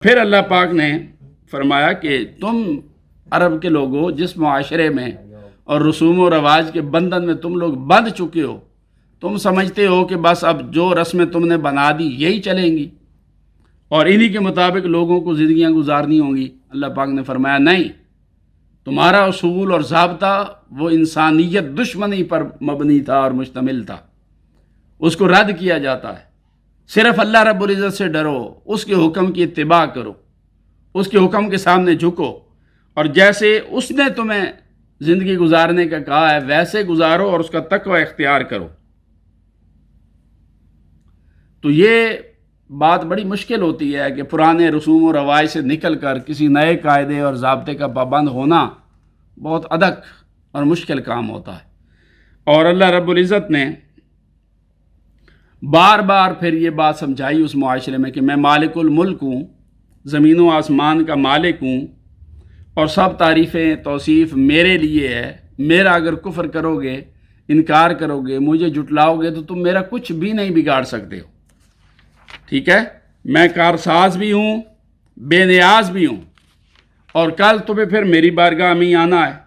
پھر اللہ پاک نے فرمایا کہ تم عرب کے لوگوں جس معاشرے میں اور رسوم و رواج کے بندھن میں تم لوگ بندھ چکے ہو، تم سمجھتے ہو کہ بس اب جو رسمیں تم نے بنا دی یہی چلیں گی اور انہی کے مطابق لوگوں کو زندگیاں گزارنی ہوں گی۔ اللہ پاک نے فرمایا نہیں، تمہارا اصول اور ضابطہ وہ انسانیت دشمنی پر مبنی تھا اور مشتمل تھا، اس کو رد کیا جاتا ہے۔ صرف اللہ رب العزت سے ڈرو، اس کے حکم کی اتباع کرو، اس کے حکم کے سامنے جھکو، اور جیسے اس نے تمہیں زندگی گزارنے کا کہا ہے ویسے گزارو اور اس کا تقوی اختیار کرو۔ تو یہ بات بڑی مشکل ہوتی ہے کہ پرانے رسوم و رواج سے نکل کر کسی نئے قاعدے اور ضابطے کا پابند ہونا بہت ادک اور مشکل کام ہوتا ہے۔ اور اللہ رب العزت نے بار بار پھر یہ بات سمجھائی اس معاشرے میں کہ میں مالک الملک ہوں، زمین و آسمان کا مالک ہوں، اور سب تعریفیں توصیف میرے لیے ہے۔ میرا اگر کفر کرو گے، انکار کرو گے، مجھے جھٹلاؤ گے تو تم میرا کچھ بھی نہیں بگاڑ سکتے ہو، ٹھیک ہے؟ میں کارساز بھی ہوں، بے نیاز بھی ہوں، اور کل تمہیں پھر میری بارگاہ میں آنا ہے۔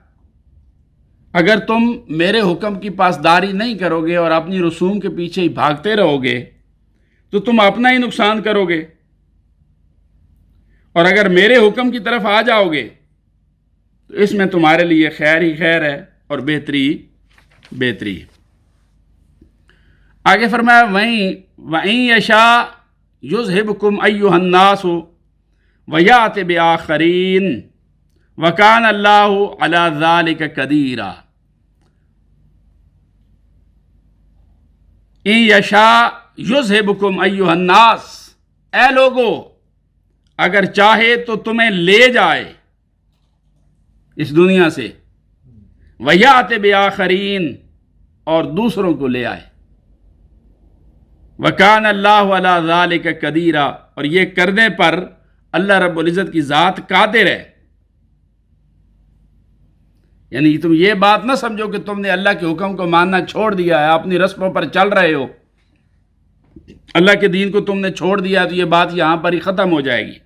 اگر تم میرے حکم کی پاسداری نہیں کرو گے اور اپنی رسوم کے پیچھے ہی بھاگتے رہو گے تو تم اپنا ہی نقصان کرو گے، اور اگر میرے حکم کی طرف آ جاؤ گے تو اس میں تمہارے لیے خیر ہی خیر ہے اور بہتری بہتری ہے۔ آگے فرمایا وَإِن يَشَاء يُذْهِبْكُمْ أَيُّهَا النَّاسُ وَيَأْتِ بِآخَرِينَ وَكَانَ اللَّهُ عَلَى ذَلِكَ قَدِيرًا۔ إِن يَشَاء يُذْهِبْكُمْ أَيُّهَا النَّاسُ، اے لوگو اگر چاہے تو تمہیں لے جائے اس دنیا سے، وَيَأْتِ بِآخَرِينَ اور دوسروں کو لے آئے، وَكَانَ اللَّهُ عَلَى ذَلِكَ قَدِيرًا، اور یہ کرنے پر اللہ رب العزت کی ذات قادر ہے۔ یعنی تم یہ بات نہ سمجھو کہ تم نے اللہ کے حکم کو ماننا چھوڑ دیا ہے، اپنی رسموں پر چل رہے ہو، اللہ کے دین کو تم نے چھوڑ دیا تو یہ بات یہاں پر ہی ختم ہو جائے گی۔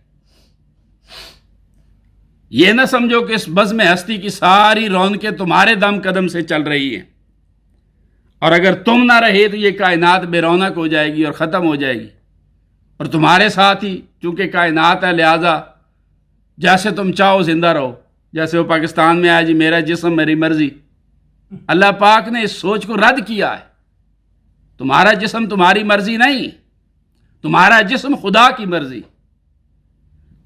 یہ نہ سمجھو کہ اس بزم ہستی کی ساری رونقیں تمہارے دم قدم سے چل رہی ہیں، اور اگر تم نہ رہے تو یہ کائنات بے رونق ہو جائے گی اور ختم ہو جائے گی، اور تمہارے ساتھ ہی چونکہ کائنات ہے لہٰذا جیسے تم چاہو زندہ رہو۔ جیسے وہ پاکستان میں آیا جی میرا جسم میری مرضی، اللہ پاک نے اس سوچ کو رد کیا ہے۔ تمہارا جسم تمہاری مرضی نہیں، تمہارا جسم خدا کی مرضی،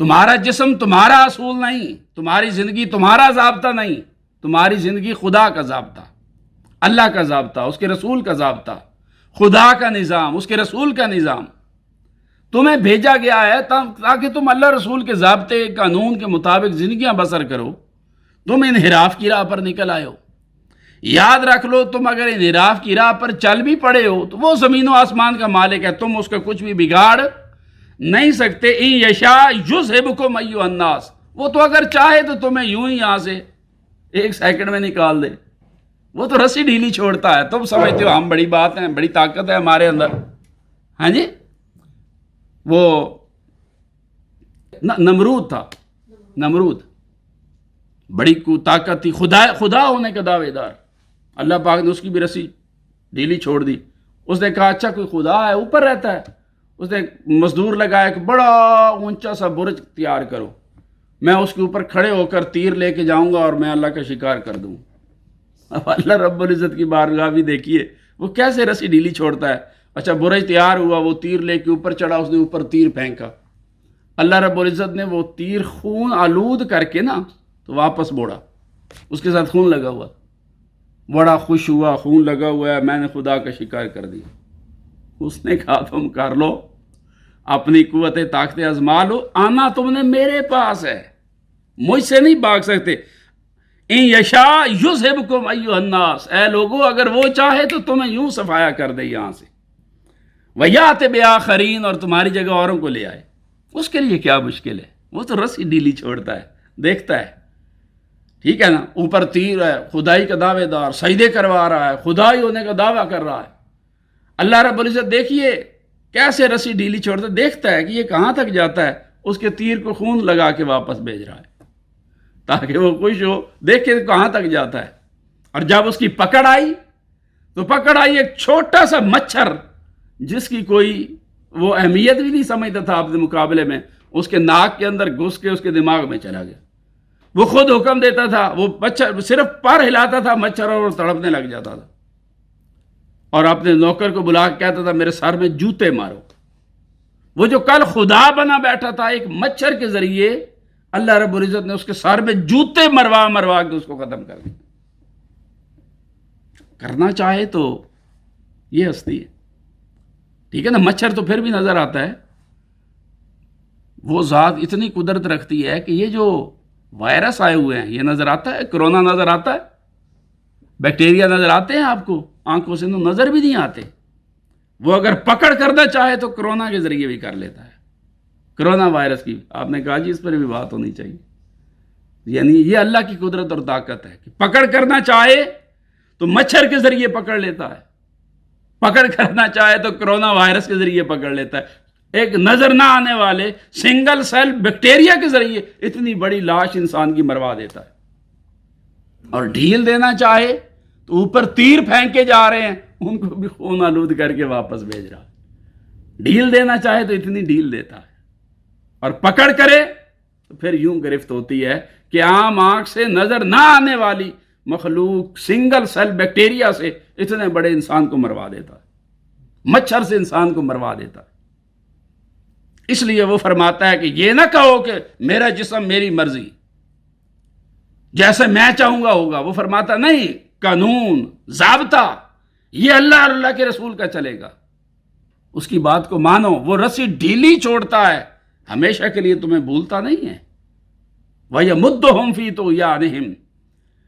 تمہارا جسم تمہارا اصول نہیں، تمہاری زندگی تمہارا ضابطہ نہیں، تمہاری زندگی خدا کا ضابطہ، اللہ کا ضابطہ، اس کے رسول کا ضابطہ، خدا کا نظام، اس کے رسول کا نظام تمہیں بھیجا گیا ہے تاکہ تم اللہ رسول کے ضابطے قانون کے مطابق زندگیاں بسر کرو۔ تم انحراف کی راہ پر نکل آئے ہو۔ یاد رکھ لو، تم اگر انحراف کی راہ پر چل بھی پڑے ہو تو وہ زمین و آسمان کا مالک ہے، تم اس کا کچھ بھی بگاڑ نہیں سکتے۔ ان یشاء یذھبکم ایھا الناس، وہ تو اگر چاہے تو تمہیں یوں ہی یہاں سے ایک سیکنڈ میں نکال دے، وہ تو رسی ڈھیلی چھوڑتا ہے۔ تم سمجھتے ہو ہم بڑی بات ہیں، بڑی طاقت ہے ہمارے اندر، ہاں جی؟ وہ نمرود تھا، نمرود بڑی طاقت تھی، خدا ہونے کا دعوے دار، اللہ پاک نے اس کی بھی رسی ڈھیلی چھوڑ دی۔ اس نے کہا اچھا کوئی خدا ہے اوپر رہتا ہے، اس نے مزدور لگایا کہ بڑا اونچا سا برج تیار کرو، میں اس کے اوپر کھڑے ہو کر تیر لے کے جاؤں گا اور میں اللہ کا شکار کر دوں۔ اب اللہ رب العزت کی بارگاہ بھی دیکھیے وہ کیسے رسی ڈھیلی چھوڑتا ہے۔ اچھا برج تیار ہوا، وہ تیر لے کے اوپر چڑھا، اس نے اوپر تیر پھینکا، اللہ رب العزت نے وہ تیر خون آلود کر کے نا تو واپس موڑا، اس کے ساتھ خون لگا ہوا، بڑا خوش ہوا، خون لگا ہوا ہے، میں نے خدا کا شکار کر دیا۔ اس نے کہا تم کر لو، اپنی قوت طاقت آزما لو، آنا تم نے میرے پاس ہے، مجھ سے نہیں بھاگ سکتے۔ ان یشاء یذھبکم ایھا الناس، اے لوگو اگر وہ چاہے تو تمہیں یوں صفایا کر دے یہاں سے، وَيَأْتِ بِآخَرِينَ اور تمہاری جگہ اوروں کو لے آئے۔ اس کے لیے کیا مشکل ہے، وہ تو رسی ڈھیلی چھوڑتا ہے، دیکھتا ہے، ٹھیک ہے نا؟ اوپر تیر ہے، خدائی کا دعوے دار، سجدے کروا رہا ہے، خدائی ہونے کا دعویٰ کر رہا ہے۔ اللہ رب العزت دیکھیے کیسے رسی ڈھیلی چھوڑتا ہے، دیکھتا ہے کہ یہ کہاں تک جاتا ہے، اس کے تیر کو خون لگا کے واپس بھیج رہا ہے تاکہ وہ خوش ہو، دیکھے کہاں تک جاتا ہے۔ اور جب اس کی پکڑ آئی تو پکڑ آئی ایک چھوٹا سا مچھر جس کی کوئی وہ اہمیت بھی نہیں سمجھتا تھا اپنے مقابلے میں، اس کے ناک کے اندر گھس کے اس کے دماغ میں چلا گیا۔ وہ خود حکم دیتا تھا، وہ مچھر صرف پر ہلاتا تھا مچھر اور وہ تڑپنے لگ جاتا تھا، اور اپنے نوکر کو بلا کے کہتا تھا میرے سر میں جوتے مارو۔ وہ جو کل خدا بنا بیٹھا تھا، ایک مچھر کے ذریعے اللہ رب العزت نے اس کے سر میں جوتے مروا مروا کے اس کو ختم کر دیا۔ کرنا چاہے تو یہ ہستی ہے، ٹھیک ہے نا۔ مچھر تو پھر بھی نظر آتا ہے، وہ ذات اتنی قدرت رکھتی ہے کہ یہ جو وائرس آئے ہوئے ہیں یہ نظر آتا ہے، کرونا نظر آتا ہے، بیکٹیریا نظر آتے ہیں آپ کو آنکھوں سے، نظر بھی نہیں آتے۔ وہ اگر پکڑ کرنا چاہے تو کرونا کے ذریعے بھی کر لیتا ہے۔ کرونا وائرس کی آپ نے کہا جی اس پر بھی بات ہونی چاہیے، یعنی یہ اللہ کی قدرت اور طاقت ہے کہ پکڑ کرنا چاہے تو مچھر کے ذریعے پکڑ لیتا ہے، پکڑ کرنا چاہے تو کرونا وائرس کے ذریعے پکڑ لیتا ہے۔ ایک نظر نہ آنے والے سنگل سیل بیکٹیریا کے ذریعے اتنی بڑی لاش انسان کی مروا دیتا ہے، اور ڈھیل دینا چاہے تو اوپر تیر پھینکے جا رہے ہیں ان کو بھی خون آلود کر کے واپس بھیج رہا ہے۔ ڈھیل دینا چاہے تو اتنی ڈھیل دیتا ہے، اور پکڑ کرے تو پھر یوں گرفت ہوتی ہے کہ عام آنکھ سے نظر نہ آنے والی مخلوق سنگل سیل بیکٹیریا سے اتنے بڑے انسان کو مروا دیتا ہے، مچھر سے انسان کو مروا دیتا ہے۔ اس لیے وہ فرماتا ہے کہ یہ نہ کہو کہ میرا جسم میری مرضی، جیسے میں چاہوں گا ہوگا۔ وہ فرماتا نہیں، قانون ضابطہ یہ اللہ اور اللہ کے رسول کا چلے گا، اس کی بات کو مانو۔ وہ رسی ڈھیلی چھوڑتا ہے، ہمیشہ کے لیے تمہیں بھولتا نہیں ہے۔ وَيَمُدُّهُمْ فِي طُغْيَانِهِمْ،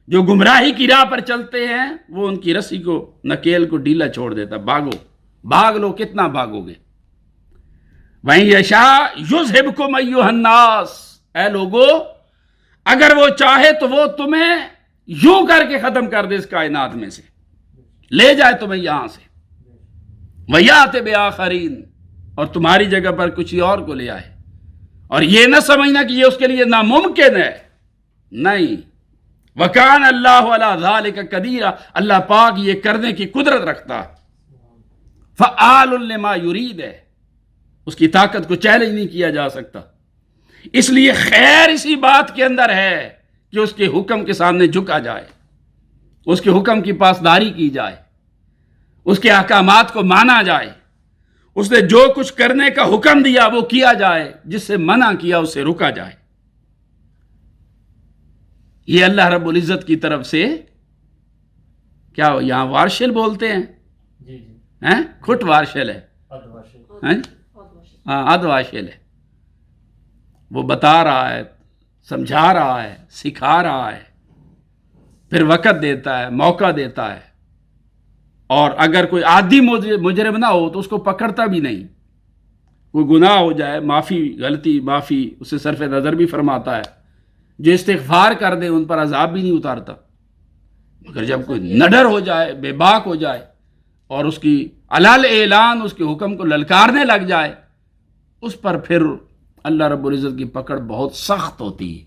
جو گمراہی کی راہ پر چلتے ہیں وہ ان کی رسی کو، نکیل کو ڈھیلا چھوڑ دیتا۔ بھاگو، بھاگ لو، کتنا بھاگو گے۔ وَإِن يَشَاءْ يُذْهِبْكُمْ أَيُّهَا النَّاسُ، اے لوگو اگر وہ چاہے تو وہ تمہیں یوں کر کے ختم کر دے اس کائنات میں سے، لے جائے تمہیں یہاں سے۔ وَيَأْتِ بِآخَرِينَ، اور تمہاری جگہ پر کچھ اور کو لے آئے۔ اور یہ نہ سمجھنا کہ یہ اس کے لیے ناممکن ہے، نہیں۔ وَكَانَ اللَّهُ عَلَى ذَلِكَ قَدِيرًا، اللہ پاک یہ کرنے کی قدرت رکھتا ہے۔ فَعَالٌ لِمَا يُرِيدُ، ہے اس کی طاقت کو چیلنج نہیں کیا جا سکتا۔ اس لیے خیر اسی بات کے اندر ہے کہ اس کے حکم کے سامنے جھکا جائے، اس کے حکم کی پاسداری کی جائے، اس کے احکامات کو مانا جائے، اس نے جو کچھ کرنے کا حکم دیا وہ کیا جائے، جس سے منع کیا اس سے رکا جائے۔ یہ اللہ رب العزت کی طرف سے کیا یہاں وارشل بولتے ہیں، جی جی ہیں کھٹ وارشل ہے، ہیں ہاں اد وارشل ہے۔ وہ بتا رہا ہے، سمجھا رہا ہے، سکھا رہا ہے، پھر وقت دیتا ہے، موقع دیتا ہے، اور اگر کوئی عادی مجرم نہ ہو تو اس کو پکڑتا بھی نہیں۔ کوئی گناہ ہو جائے، معافی، غلطی معافی، اسے صرف نظر بھی فرماتا ہے۔ جو استغفار کر دے ان پر عذاب بھی نہیں اتارتا، مگر جب کوئی نڈر ہو جائے، بے باک ہو جائے، اور اس کی علل اعلان اس کے حکم کو للکارنے لگ جائے، اس پر پھر اللہ رب العزت کی پکڑ بہت سخت ہوتی ہے۔